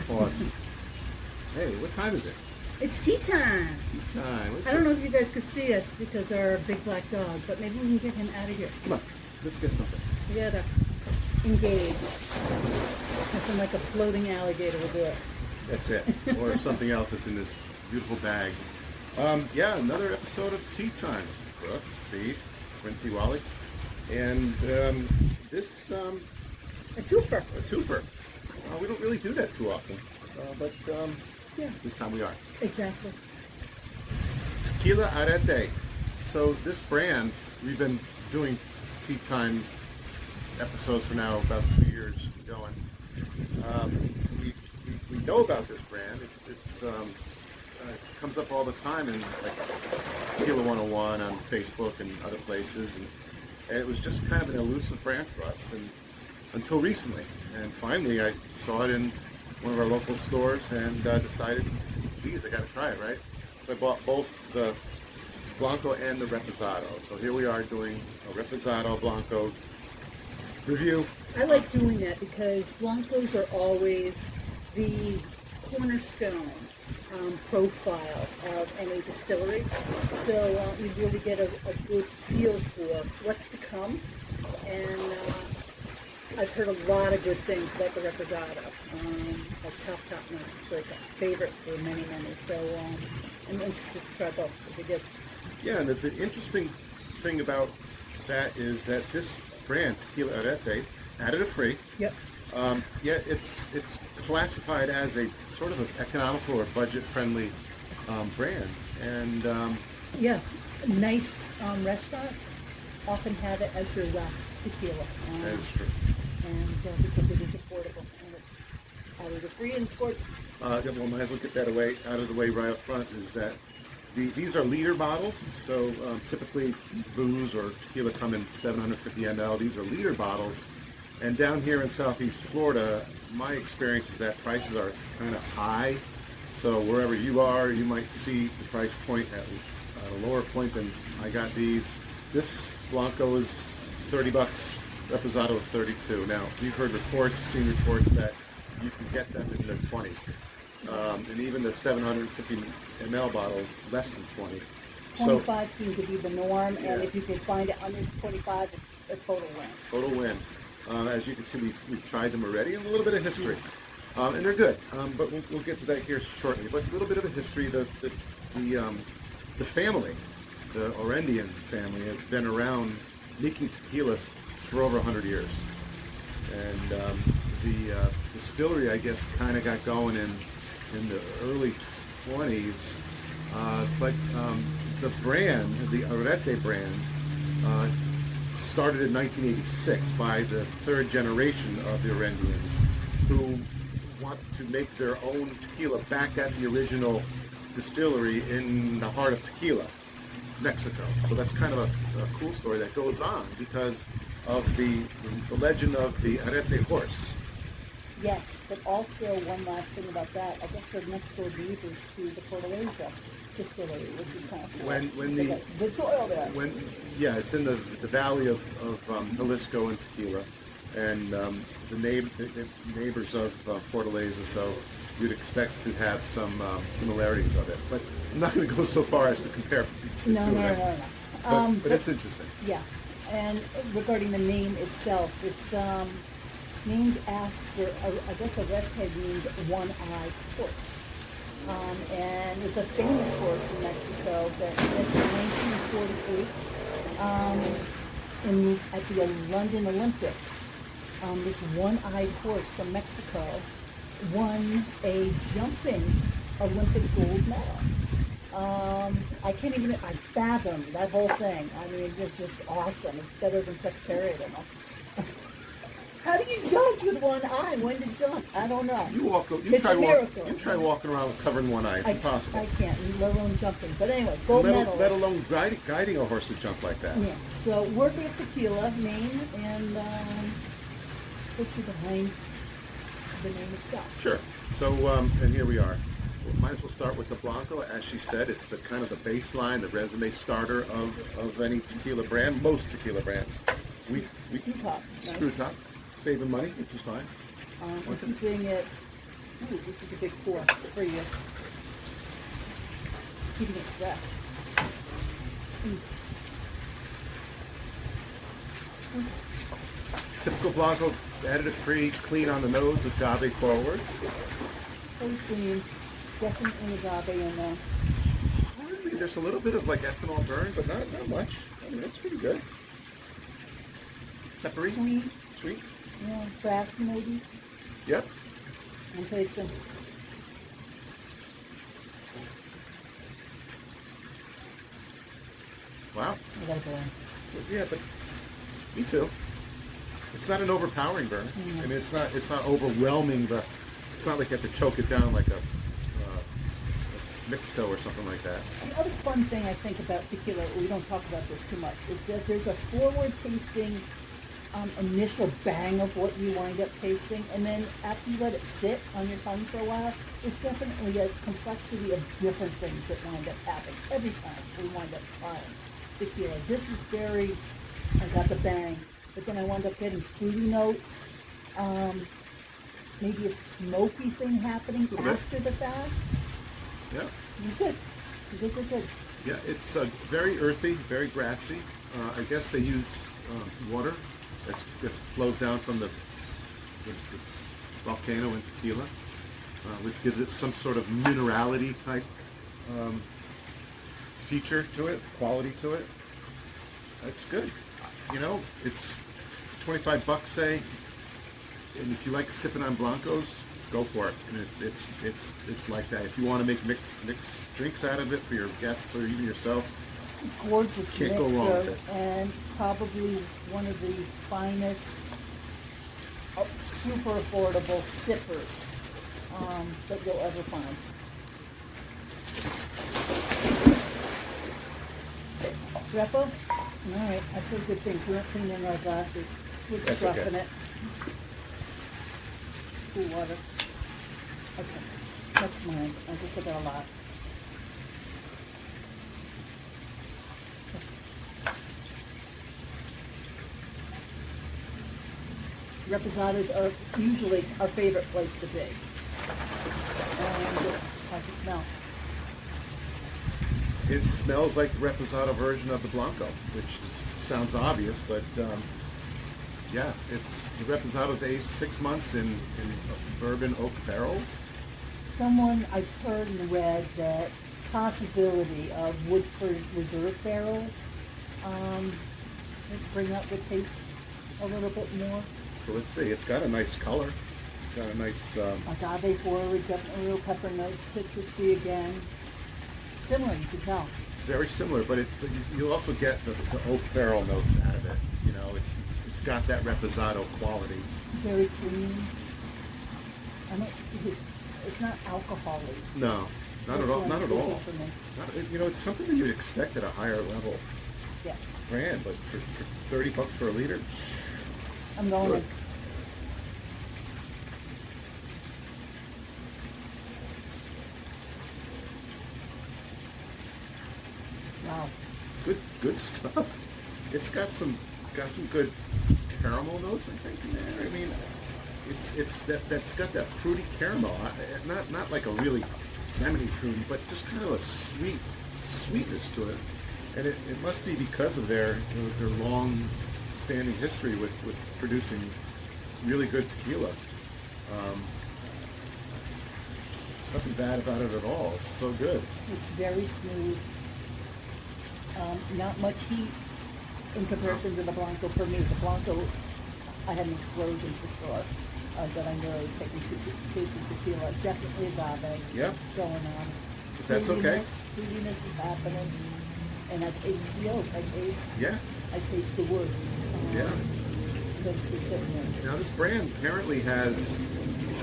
Pause. Hey, what time is it? It's tea time. Tea time. I don't know if you guys could see us because our big black dog, but maybe we can get him out of here. Come on, let's get something. We gotta engage. Something like a floating alligator will do it. That's it. Or something else that's in this beautiful bag. Yeah, another episode of Tea Time. Brooke, Steve, Quincy, Wally. And this... A twofer. A twofer. We don't really do that too often. But yeah, this time we are. Exactly. Tequila Arette. So this brand, we've been doing Tea Time episodes for now about 2 years going. We know about this brand. It comes up all the time in like Tequila 101 on Facebook and other places, and it was just kind of an elusive brand for us, and until recently. And finally, I saw it in one of our local stores and decided, geez, I got to try it, right? So I bought both the Blanco and the Reposado. So here we are doing a Reposado Blanco review. I like doing that because Blancos are always the cornerstone profile of any distillery. So you really get a good feel for what's to come. And I've heard a lot of good things about the Reposado. Like top notch, like a favorite for many. So I'm interested to try both. It'll be good. Yeah, and the interesting thing about that is that this brand, Tequila Arette, added a free. Yep. Yet it's classified as a sort of an economical or budget-friendly brand. And yeah, nice restaurants often have it as their tequila. That is true. And because it is affordable and it's out of the free and sports. Well, might as well get that out of the way right up front. Is that these are liter bottles? So typically booze or tequila come in 750 ml. These are liter bottles. And down here in Southeast Florida, my experience is that prices are kind of high. So wherever you are, you might see the price point at a lower point than I got these. This Blanco is $30. Reposado is $32. Now, we've heard seen reports that you can get them in the 20s. And even the 750 ml bottles, less than 20. 25 seems to be the norm, yeah. And if you can find it under 25, it's a total win. Total win. As you can see, we've tried them already, and a little bit of history. And they're good, but we'll get to that here shortly. But a little bit of a history. The family, the Orendain family, has been around making tequilas for over 100 years. And the distillery, I guess, kind of got going in the early 20s. But the brand, the Arete brand, started in 1986 by the third generation of the Orendains, who want to make their own tequila back at the original distillery in the heart of Tequila, Mexico. So that's kind of a cool story that goes on because of the legend of the Arete horse. Yes, but also one last thing about that. I guess they're next door neighbors to the Fortaleza distillery, which is kind of cool. When good soil there. It's in the valley of Jalisco and Tequila, and the neighbors of Fortaleza. So you'd expect to have some similarities of it, but I'm not going to go so far as to compare. No. But it's interesting. Yeah, and regarding the name itself, it's named after, I guess Arete means one-eyed horse. And it's a famous horse in Mexico that in 1943, at the London Olympics, this one-eyed horse from Mexico won a jumping Olympic gold medal. I can't even fathom that whole thing. I mean, it's just awesome. It's better than Secretariat almost. How do you jump with one eye? When to jump? I don't know. You try walking around with covering one eye. It's impossible. I can't, let alone jumping. But anyway, gold medal. Let alone guiding a horse to jump like that. Yeah. So working with tequila name and history behind the name itself. Sure. So and here we are. Might as well start with the Blanco. As she said, it's the kind of the baseline, the resume starter of any tequila brand. Most tequila brands. We Screw top. Screw top. Saving money, which is fine. Keeping it Ooh, this is a big pour for you. Keeping it fresh. Typical Blanco, additive-free, clean on the nose, agave forward. Very clean. Definitely agave in there. There's a little bit of like ethanol burn, but not much. I mean, it's pretty good. Peppery. Sweet. Sweet. Yeah, grassy maybe. Yep. I'm tasting. Wow. I gotta go in. Yeah, but me too. It's not an overpowering burn. Mm. I mean, it's not overwhelming. It's not like you have to choke it down like a mixto or something like that. The other fun thing I think about tequila, we don't talk about this too much, is that there's a forward-tasting initial bang of what you wind up tasting, and then after you let it sit on your tongue for a while, there's definitely a complexity of different things that wind up happening every time we wind up trying tequila. This is very, I got the bang, but then I wound up getting fruity notes, maybe a smoky thing happening after the fact. Yeah. It's good. Good. Yeah, it's very earthy, very grassy. I guess they use water that flows down from the volcano in tequila, which gives it some sort of minerality type feature to it, quality to it. That's good. You know, it's $25, say, and if you like sipping on Blancos, go for it. And it's like that. If you want to make mixed drinks out of it for your guests or even yourself, gorgeous can't go wrong with it. And probably one of the finest, super affordable sippers that you'll ever find. Repo? All right, I feel good things. We aren't cleaning our glasses. We're just That's roughing okay. it. Cool water. Okay, that's mine. I guess I got a lot. Reposados are usually our favorite place to be. And I can smell. it smells like the Reposado version of the Blanco, which sounds obvious, but yeah, it's the Reposado's aged 6 months in bourbon oak barrels. Someone I've heard and read that possibility of Woodford Reserve barrels bring up the taste a little bit more. So let's see, it's got a nice color. Got a nice Agave forward, definitely real pepper notes, citrusy again. Similar, you can tell. very similar, but you also get the oak barrel notes out of it. You know, it's got that Reposado quality. Very clean. It's not alcohol-y. No, not at all. Not at all. For me. You know, it's something that you would expect at a higher level Yeah. brand, but for $30 for a liter, I'm going good. to. Wow. Good stuff. It's got some good caramel notes, I think, in there. I mean, that's got that fruity caramel. Not like a really lemony fruity, but just kind of a sweetness to it. And it must be because of their long-standing history with producing really good tequila. Nothing bad about it at all. It's so good. It's very smooth. Not much heat in comparison to the Blanco for me. The Blanco, I had an explosion for sure. That I knew I was taking tasting tequila. Definitely agave Yeah. going on. That's okay. Fruitiness is happening. And I taste the oak. I taste the wood. Yeah. That's been sitting there. Now this brand apparently has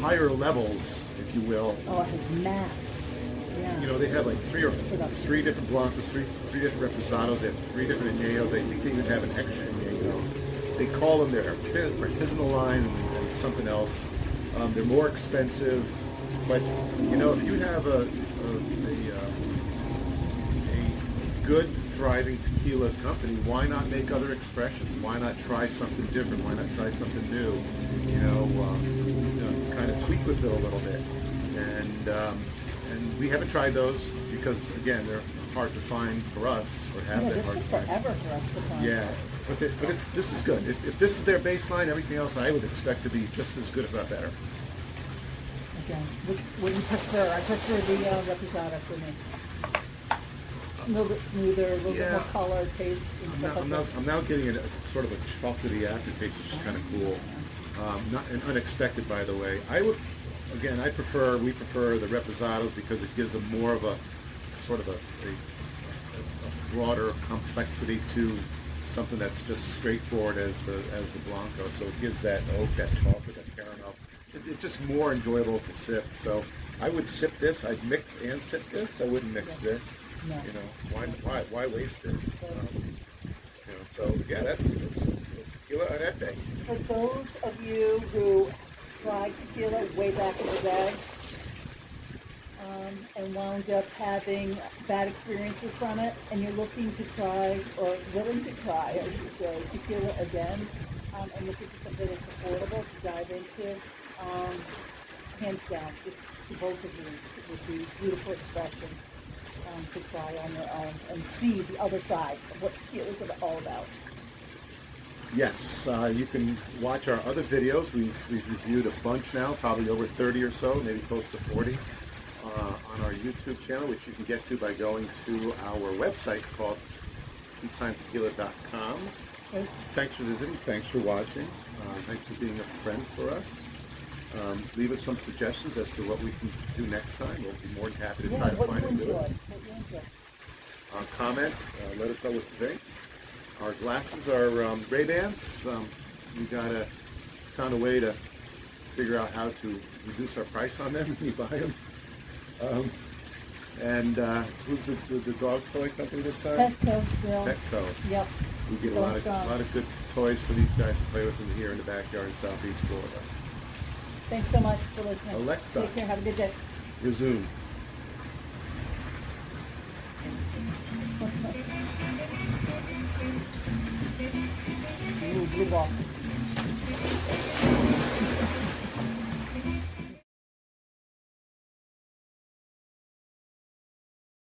higher levels, if you will. Oh, it has mass. Yeah. You know, they have like three different Blancos, three different Reposados, they have 3 different Añejos. I think they even have an extra Añejo. They call them their artisanal line and something else. They're more expensive, but you know, if you have a good thriving tequila company, why not make other expressions? Why not try something different? Why not try something new? Kind of tweak with it a little bit. And we haven't tried those because, again, they're hard to find for us, or have been this hard is to find. forever for us to find. Yeah, but this is good. If this is their baseline, everything else I would expect to be just as good, if not better. Again, what do you prefer? I prefer the Reposado for me. A little bit smoother, a little bit more color, taste, and stuff like that. I'm now getting a sort of a chocolatey aftertaste, which is kind of cool. Not and unexpected, by the way. We prefer the Reposados because it gives them more of a sort of a broader complexity to something that's just straightforward as the Blanco. So it gives that oak, that chocolate, that caramel. It's just more enjoyable to sip. So I would sip this. I'd mix and sip this. I wouldn't mix this. No. Why waste it? So yeah, that's Tequila Arette. For those of you who tried tequila way back in the day and wound up having bad experiences from it, and you're looking to try, or willing to try, I should say, tequila again, and looking for something that's affordable to dive into, hands down, both of these would be beautiful expressions to try on your own and see the other side of what tequilas are all about. Yes, you can watch our other videos. We've reviewed a bunch now, probably over 30 or so, maybe close to 40, on our YouTube channel, which you can get to by going to our website called teatimetequila.com. Okay. Thanks for visiting. Thanks for watching. Thanks for being a friend for us. Leave us some suggestions as to what we can do next time. We'll be more than happy to try to find and do it. Comment. Let us know what you think. Our glasses are Ray-Bans. We found a way to figure out how to reduce our price on them when you buy them. Who's the dog toy company this time? Petco still. Petco. Yep. We get a lot of good toys for these guys to play with in here in the backyard in Southeast Florida. Thanks so much for listening. Alexa. Take care. Have a good day. Resume. Ooh, blue ball.